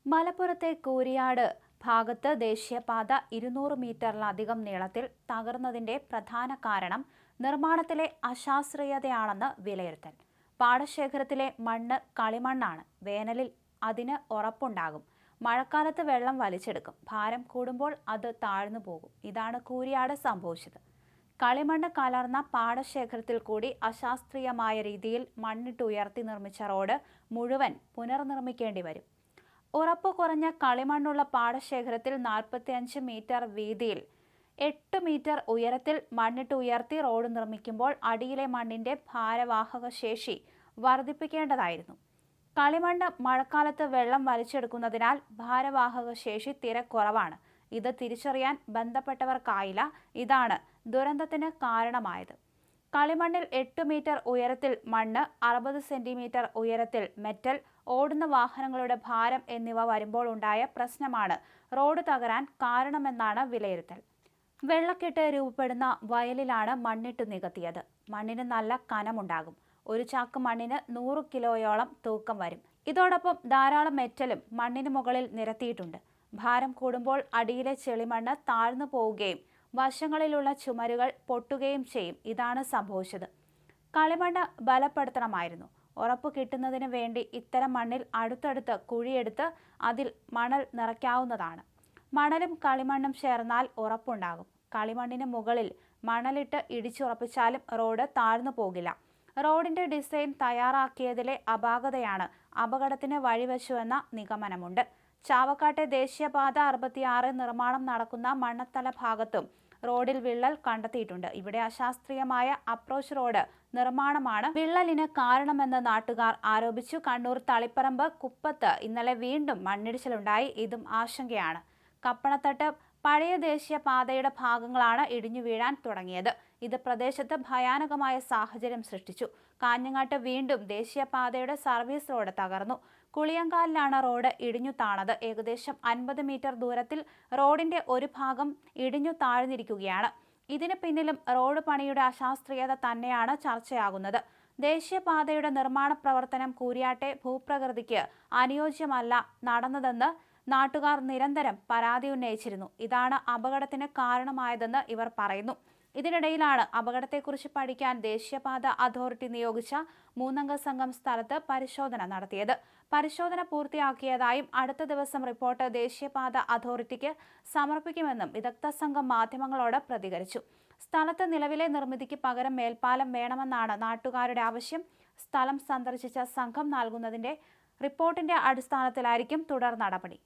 മലപ്പുറത്തെ കൂരിയാട് ഭാഗത്ത് ദേശീയപാത 200 മീറ്ററിലധികം നീളത്തിൽ തകർന്നതിന്റെ പ്രധാന കാരണം നിർമ്മാണത്തിലെ അശാസ്ത്രീയതയാണെന്ന് വിലയിരുത്തൽ. പാടശേഖരത്തിലെ മണ്ണ് കളിമണ്ണാണ്. വേനലിൽ അതിന് ഉറപ്പുണ്ടാകും. മഴക്കാലത്ത് വെള്ളം വലിച്ചെടുക്കും. ഭാരം കൂടുമ്പോൾ അത് താഴ്ന്നു പോകും. ഇതാണ് കൂരിയാട് സംഭവിച്ചത്. കളിമണ്ണ് കലർന്ന പാടശേഖരത്തിൽ കൂടി അശാസ്ത്രീയമായ രീതിയിൽ മണ്ണിട്ടുയർത്തി നിർമ്മിച്ച റോഡ് മുഴുവൻ പുനർനിർമ്മിക്കേണ്ടി വരും. ഉറപ്പ് കുറഞ്ഞ കളിമണ്ണുള്ള പാടശേഖരത്തിൽ 45 മീറ്റർ വീതിയിൽ 8 മീറ്റർ ഉയരത്തിൽ മണ്ണിട്ട് ഉയർത്തി റോഡ് നിർമ്മിക്കുമ്പോൾ അടിയിലെ മണ്ണിന്റെ ഭാരവാഹക ശേഷി വർദ്ധിപ്പിക്കേണ്ടതായിരുന്നു. കളിമണ്ണ് മഴക്കാലത്ത് വെള്ളം വലിച്ചെടുക്കുന്നതിനാൽ ഭാരവാഹക ശേഷി തീരെ കുറവാണ്. ഇത് തിരിച്ചറിയാൻ ബന്ധപ്പെട്ടവർക്കായില്ല. ഇതാണ് ദുരന്തത്തിന് കാരണമായത്. കളിമണ്ണിൽ 8 മീറ്റർ ഉയരത്തിൽ മണ്ണ്, 60 സെന്റിമീറ്റർ ഉയരത്തിൽ മെറ്റൽ, ഓടുന്ന വാഹനങ്ങളുടെ ഭാരം എന്നിവ വരുമ്പോൾ ഉണ്ടായ പ്രശ്നമാണ് റോഡ് തകരാൻ കാരണമെന്നാണ് വിലയിരുത്തൽ. വെള്ളക്കെട്ട് രൂപപ്പെടുന്ന വയലിലാണ് മണ്ണിട്ട് നികത്തിയത്. മണ്ണിന് നല്ല കനമുണ്ടാകും. ഒരു ചാക്ക് മണ്ണിന് 100 കിലോയോളം തൂക്കം വരും. ഇതോടൊപ്പം ധാരാളം മെറ്റലും മണ്ണിന് മുകളിൽ നിരത്തിയിട്ടുണ്ട്. ഭാരം കൂടുമ്പോൾ അടിയിലെ ചെളിമണ്ണ് താഴ്ന്നു പോവുകയും വശങ്ങളിലുള്ള ചുമരുകൾ പൊട്ടുകയും ചെയ്യും. ഇതാണ് സംഭവിച്ചത്. കളിമണ്ണ് ബലപ്പെടുത്തണമായിരുന്നു. ഉറപ്പ് കിട്ടുന്നതിന് വേണ്ടി ഇത്തരം മണ്ണിൽ അടുത്തടുത്ത് കുഴിയെടുത്ത് അതിൽ മണൽ നിറയ്ക്കാവുന്നതാണ്. മണലും കളിമണ്ണും ചേർന്നാൽ ഉറപ്പുണ്ടാകും. കളിമണ്ണിന് മുകളിൽ മണലിട്ട് ഇടിച്ചുറപ്പിച്ചാലും റോഡ് താഴ്ന്നു പോകില്ല. റോഡിന്റെ ഡിസൈൻ തയ്യാറാക്കിയതിലെ അപാകതയാണ് അപകടത്തിന് വഴിവെച്ചുവെന്ന നിഗമനമുണ്ട്. ചാവക്കാട്ടെ ദേശീയപാത 66 നിർമ്മാണം നടക്കുന്ന മണ്ണത്തല ഭാഗത്തും റോഡിൽ വിള്ളൽ കണ്ടെത്തിയിട്ടുണ്ട്. ഇവിടെ അശാസ്ത്രീയമായ അപ്രോച്ച് റോഡ് നിർമ്മാണമാണ് വിള്ളലിന് കാരണമെന്ന് നാട്ടുകാർ ആരോപിച്ചു. കണ്ണൂർ തളിപ്പറമ്പ് കുപ്പത്ത് ഇന്നലെ വീണ്ടും മണ്ണിടിച്ചിലുണ്ടായി. ഇതും ആശങ്കയാണ്. കപ്പണത്തട്ട് പഴയ ദേശീയപാതയുടെ ഭാഗങ്ങളാണ് ഇടിഞ്ഞു വീഴാൻ തുടങ്ങിയത്. ഇത് പ്രദേശത്ത് ഭയാനകമായ സാഹചര്യം സൃഷ്ടിച്ചു. കാഞ്ഞങ്ങാട്ട് വീണ്ടും ദേശീയപാതയുടെ സർവീസ് റോഡ് തകർന്നു. കുളിയങ്കാലിലാണ് റോഡ് ഇടിഞ്ഞു താണത്. ഏകദേശം 50 മീറ്റർ ദൂരത്തിൽ റോഡിന്റെ ഒരു ഭാഗം ഇടിഞ്ഞു താഴ്ന്നിരിക്കുകയാണ്. ഇതിന് പിന്നിലും റോഡ് പണിയുടെ അശാസ്ത്രീയത തന്നെയാണ് ചർച്ചയാകുന്നത്. ദേശീയപാതയുടെ നിർമ്മാണ പ്രവർത്തനം കൂരിയാട്ടെ ഭൂപ്രകൃതിക്ക് അനുയോജ്യമല്ല നടന്നതെന്ന് നാട്ടുകാർ നിരന്തരം പരാതി ഉന്നയിച്ചിരുന്നു. ഇതാണ് അപകടത്തിന് കാരണമായതെന്ന് ഇവർ പറയുന്നു. ഇതിനിടയിലാണ് അപകടത്തെക്കുറിച്ച് പഠിക്കാൻ ദേശീയപാത അതോറിറ്റി നിയോഗിച്ച 3-അംഗ സംഘം സ്ഥലത്ത് പരിശോധന നടത്തിയത്. പരിശോധന പൂർത്തിയാക്കിയതായും അടുത്ത ദിവസം റിപ്പോർട്ട് ദേശീയപാത അതോറിറ്റിക്ക് സമർപ്പിക്കുമെന്നും വിദഗ്ധ സംഘം മാധ്യമങ്ങളോട് പ്രതികരിച്ചു. സ്ഥലത്ത് നിലവിലെ നിർമ്മിതിക്ക് പകരം മേൽപ്പാലം വേണമെന്നാണ് നാട്ടുകാരുടെ ആവശ്യം. സ്ഥലം സന്ദർശിച്ച സംഘം നൽകുന്നതിന്റെ റിപ്പോർട്ടിന്റെ അടിസ്ഥാനത്തിലായിരിക്കും തുടർ നടപടി.